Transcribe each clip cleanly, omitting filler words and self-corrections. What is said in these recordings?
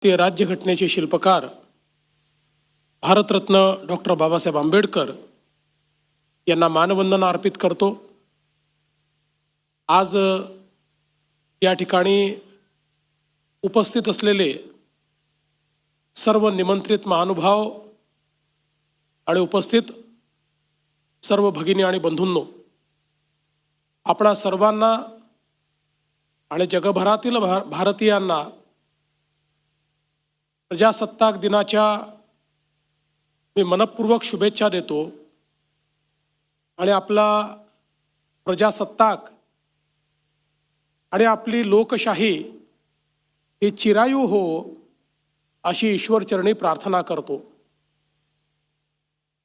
ते राज्यघटनेचे शिल्पकार भारतरत्न डॉक्टर बाबासाहेब आंबेडकर यांना मानवंदना अर्पित करतो। आज या ठिकाणी उपस्थित असलेले सर्व निमंत्रित महानुभाव आणि उपस्थित सर्व भगिनी आणि बंधूंनो, आपणा सर्वांना आणि जगभरातील भारतीयांना प्रजासत्ताक दिनाच्या मी मनपूर्वक शुभेच्छा देतो। आणि आपला प्रजासत्ताक आणि आपली लोकशाही ही चिरायू हो अशी ईश्वरचरणी प्रार्थना करतो।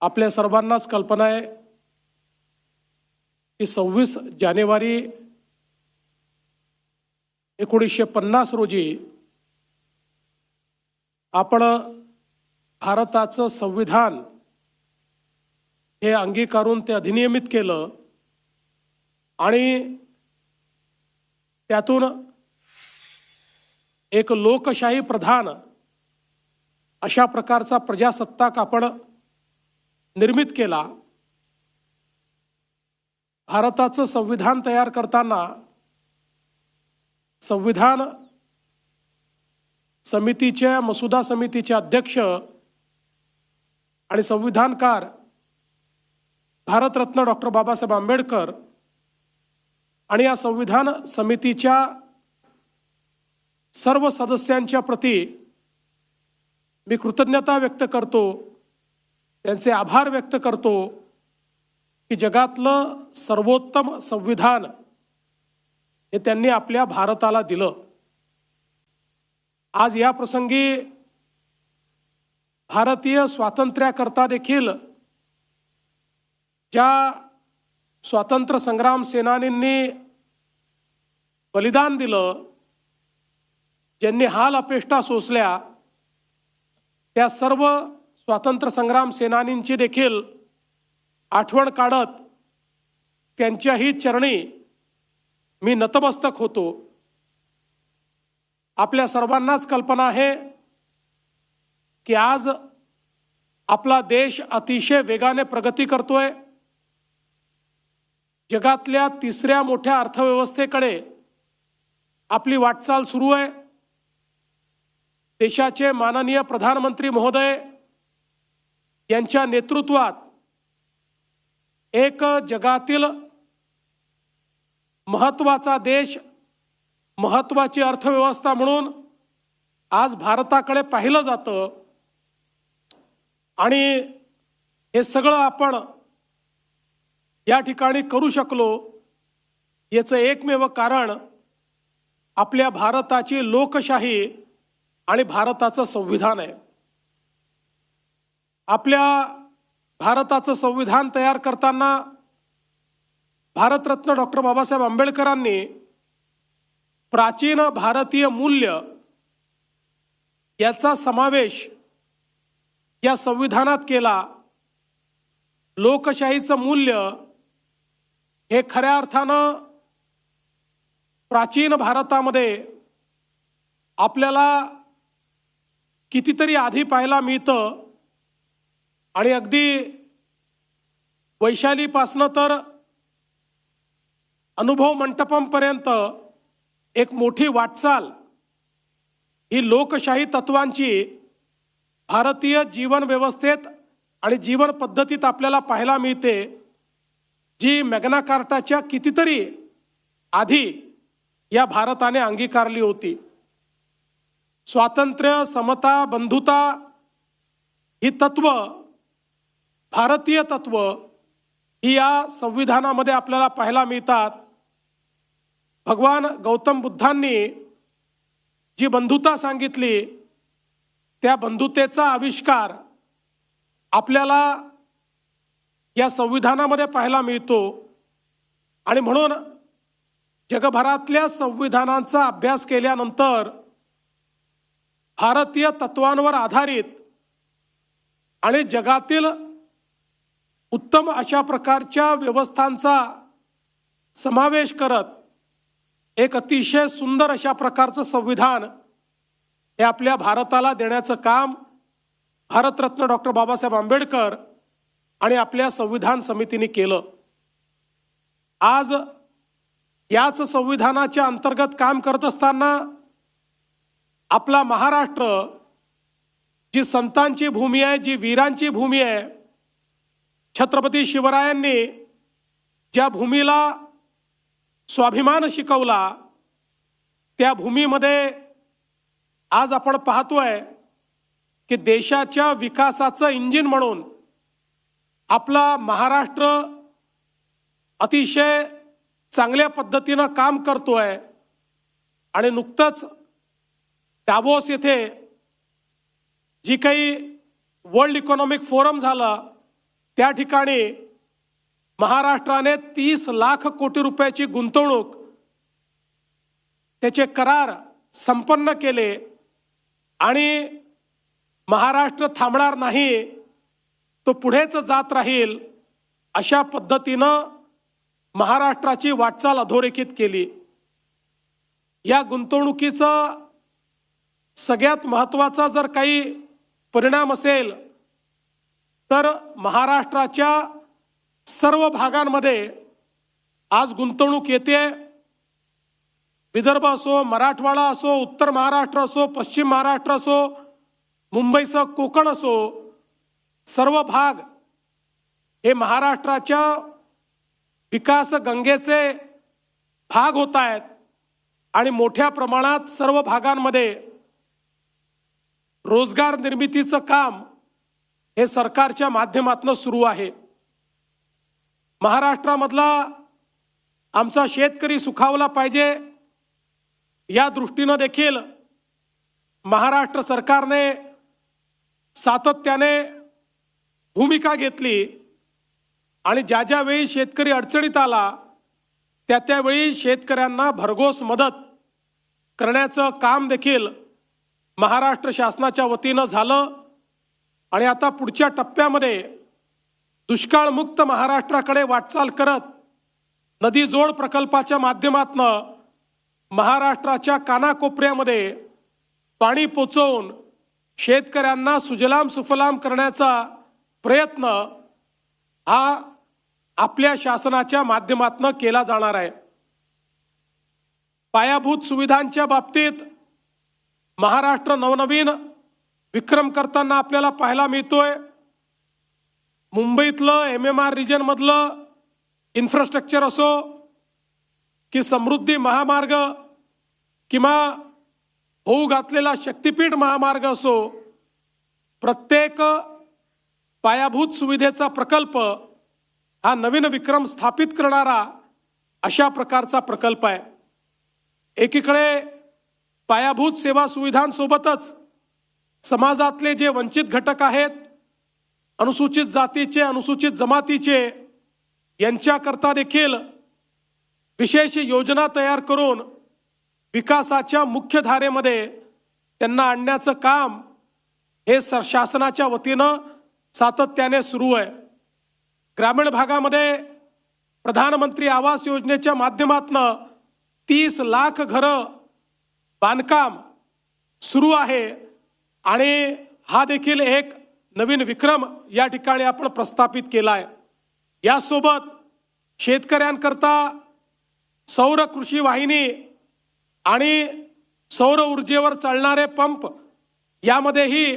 आपल्या सर्वांनाच कल्पना आहे की 26 जानेवारी 1950 रोजी आपण भारताचं संविधान हे अंगीकारून ते अधिनियमित केलं आणि त्यातून एक लोकशाही प्रधान अशा प्रकारचा प्रजासत्ताक आपण निर्मित केला। भारताचं संविधान तयार करताना संविधान समितीच्या मसुदा समितीचे अध्यक्ष आणि संविधानकार भारतरत्न डॉक्टर बाबासाहेब आंबेडकर आणि या संविधान समितीच्या सर्व सदस्यांच्या प्रती मी कृतज्ञता व्यक्त करतो, त्यांचे आभार व्यक्त करतो की जगातलं सर्वोत्तम संविधान हे त्यांनी आपल्या भारताला दिलं। आज या प्रसंगी भारतीय स्वातंत्र्याकरता देखील ज्या स्वातंत्र्य संग्राम सेनानींनी बलिदान दिलं, ज्यांनी हाल अपेष्टा सोसल्या, त्या सर्व स्वातंत्र्य संग्राम सेनानींची देखील आठवण काढत त्यांच्याही चरणी मी नतमस्तक होतो। आपल्या सर्वांनाच कल्पना आहे की आज आपला देश अतिशय वेगाने प्रगती करतोय। जगातल्या तिसऱ्या मोठ्या अर्थव्यवस्थेकडे आपली वाटचाल सुरू आहे। देशाचे माननीय प्रधानमंत्री महोदय यांच्या नेतृत्वात एक जगातील महत्त्वाचा देश, महत्त्वाची अर्थव्यवस्था म्हणून आज भारताकडे पाहिलं जातं। आणि हे सगळं आपण या ठिकाणी करू शकलो याचं एकमेव कारण आपल्या भारताची लोकशाही आणि भारताचं संविधान आहे। आपल्या भारताचं संविधान तयार करताना भारतरत्न डॉक्टर बाबासाहेब आंबेडकरांनी प्राचीन भारतीय मूल्य याचा समावेश या संविधानात केला। लोकशाहीचं मूल्य हे खऱ्या अर्थानं प्राचीन भारतामध्ये आपल्याला कितीतरी आधी पाहायला मिळतं आणि अगदी वैशालीपासनं तर अनुभव मंटपमपर्यंत एक मोठी वाटचाल ही लोकशाही तत्वांची भारतीय जीवन व्यवस्थेत आणि जीवन पद्धतीत आपल्याला पाहायला मिळते, जी मॅग्ना कार्टाच्या कितीतरी आधी या भारताने अंगीकारली होती। स्वातंत्र्य, समता, बंधुता ही तत्व, भारतीय तत्व ही या संविधानामध्ये आपल्याला पाहायला मिळतात। भगवान गौतम बुद्धांनी जी बंधुता सांगितली, त्या बंधुतेचा आविष्कार आपल्याला या संविधानामध्ये पाहायला मिळतो। आणि म्हणून जगभरातल्या संविधानांचा अभ्यास केल्यानंतर भारतीय तत्वांवर आधारित आणि जगातील उत्तम अशा प्रकारच्या व्यवस्थांचा समावेश करत एक अतिशय सुंदर अशा प्रकारचं संविधान हे आपल्या भारताला देण्याचं काम भारतरत्न डॉक्टर बाबासाहेब आंबेडकर आणि आपल्या संविधान समितीने केलं. आज याच संविधानाच्या अंतर्गत काम करत असताना आपला महाराष्ट्र जी संतांची भूमी आहे, जी वीरांची भूमी आहे, छत्रपती शिवरायांनी ज्या भूमीला स्वाभिमान शिकवला, त्या भूमीमध्ये आज आपण पाहतोय की देशाच्या विकासाचं इंजिन म्हणून आपला महाराष्ट्र अतिशय चांगल्या पद्धतीनं काम करतोय. आणि नुकतंच दावोस येथे जी काही वर्ल्ड इकॉनॉमिक फोरम झाला, त्या ठिकाणी महाराष्ट्राने 30 लाख कोटी रुपयाची गुंतवणूक, त्याचे करार संपन्न केले. आणि महाराष्ट्र थांबणार नाही, तो पुढेच जात राहील, अशा पद्धतीनं महाराष्ट्राची वाटचाल अधोरेखित केली. या गुंतवणुकीचा सगळ्यात महत्त्वाचा जर काही परिणाम असेल तर महाराष्ट्राच्या सर्व भागांमध्ये आज गुंतवणूक येते. विदर्भ असो, मराठवाडा असो, उत्तर महाराष्ट्र असो, पश्चिम महाराष्ट्र असो, मुंबईसह कोकण असो, सर्व भाग हे महाराष्ट्राच्या विकास गंगेचे भाग होत आहेत. आणि मोठ्या प्रमाणात सर्व भागांमध्ये रोजगार निर्मितीचं काम हे सरकारच्या माध्यमातून सुरू आहे. महाराष्ट्रामधला आमचा शेतकरी सुखावला पाहिजे, या दृष्टीनं देखील महाराष्ट्र सरकारने सातत्याने भूमिका घेतली. आणि ज्या ज्या वेळी शेतकरी अडचणीत आला, त्या त्यावेळी शेतकऱ्यांना भरघोस मदत करण्याचं काम देखील महाराष्ट्र शासनाच्या वतीनं झालं. आणि आता पुढच्या टप्प्यामध्ये दुष्काळमुक्त महाराष्ट्राकडे वाटचाल करत नदी जोड प्रकल्पाच्या माध्यमातून महाराष्ट्राच्या कानाकोपऱ्यामध्ये पाणी पोचवून शेतकऱ्यांना सुजलाम सुफलाम करण्याचा प्रयत्न हा आपल्या शासनाच्या माध्यमातून केला जाणार आहे. पायाभूत सुविधांच्या बाबतीत महाराष्ट्र नवनवीन विक्रम करताना आपल्याला पाहायला मिळतोय. मुंबईतलं MMR रिजन मधलं इन्फ्रास्ट्रक्चर असो की समृद्धी महामार्ग किंवा होऊ घातलेला शक्तिपीठ महामार्ग असो, प्रत्येक पायाभूत सुविधेचा प्रकल्प हा नवीन विक्रम स्थापित करणारा अशा प्रकारचा प्रकल्प आहे. एकीकडे पायाभूत सेवा सुविधांसोबतच समाजातले जे वंचित घटक आहेत, अनुसूचित जातीचे, अनुसूचित जमातीचे, यांच्याकरता देखील विशेष योजना तयार करून विकासाच्या मुख्य धारेमध्ये त्यांना आणण्याचं काम हे शासनाच्या वतीनं सातत्याने सुरू आहे. ग्रामीण भागामध्ये प्रधानमंत्री आवास योजनेच्या माध्यमातून 30 लाख घरं बांधकाम सुरू आहे. आणि हा देखील एक नवीन विक्रम या ठिकाणी आपण प्रस्थापित केला आहे. यासोबत शेतकऱ्यांकरता सौर कृषी वाहिनी आणि सौर ऊर्जेवर चालणारे पंप, यामध्येही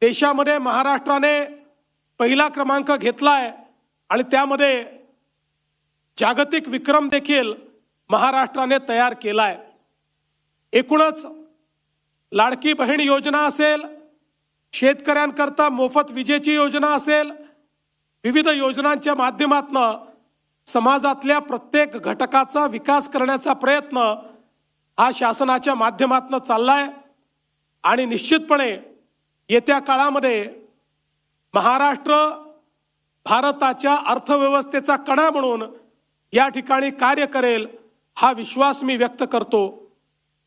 देशामध्ये महाराष्ट्राने पहिला क्रमांक घेतला आहे. आणि त्यामध्ये जागतिक विक्रम देखील महाराष्ट्राने तयार केला आहे. एकूणच लाडकी बहीण योजना असेल, शेतकऱ्यांकरता मोफत विजेची योजना असेल, विविध योजनांच्या माध्यमातून समाजातल्या प्रत्येक घटकाचा विकास करण्याचा प्रयत्न हा शासनाच्या माध्यमातून चाललाय. आणि निश्चितपणे येत्या काळामध्ये महाराष्ट्र भारताच्या अर्थव्यवस्थेचा कणा म्हणून या ठिकाणी कार्य करेल, हा विश्वास मी व्यक्त करतो.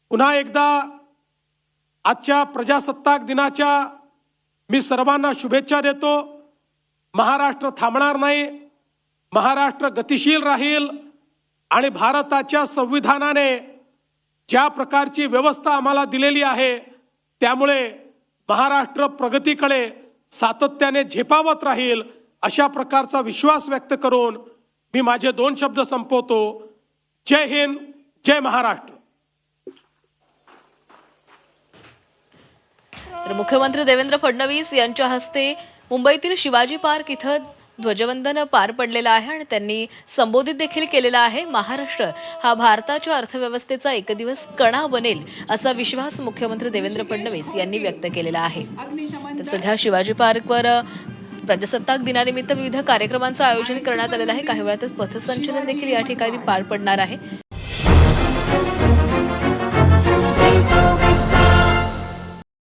पुन्हा एकदा आजच्या प्रजासत्ताक दिनाच्या मी सर्वांना शुभेच्छा देतो. महाराष्ट्र थांबणार नाही, महाराष्ट्र गतिशील राहील. आणि भारताच्या संविधानाने ज्या प्रकारची व्यवस्था आम्हाला दिलेली आहे, त्यामुळे महाराष्ट्र प्रगतीकडे सातत्याने झेपावत राहील अशा प्रकारचा विश्वास व्यक्त करून मी माझे 2 शब्द संपवतो. जय हिंद, जय महाराष्ट्र. तर मुख्यमंत्री देवेंद्र फडणवीस यांच्या हस्ते मुंबईतील शिवाजी पार्क इथं ध्वजवंदन पार पडलेलं आहे आणि त्यांनी संबोधित देखील केलेलं आहे. महाराष्ट्र हा भारताच्या अर्थव्यवस्थेचा एकदिवस कणा बनेल असा विश्वास मुख्यमंत्री देवेंद्र फडणवीस यांनी व्यक्त केलेला आहे. तर सध्या शिवाजी पार्कवर प्रजासत्ताक दिनानिमित्त विविध कार्यक्रमांचं आयोजन करण्यात आलेलं आहे. काही वेळातच पथसंचलन देखील या ठिकाणी पार पडणार आहे.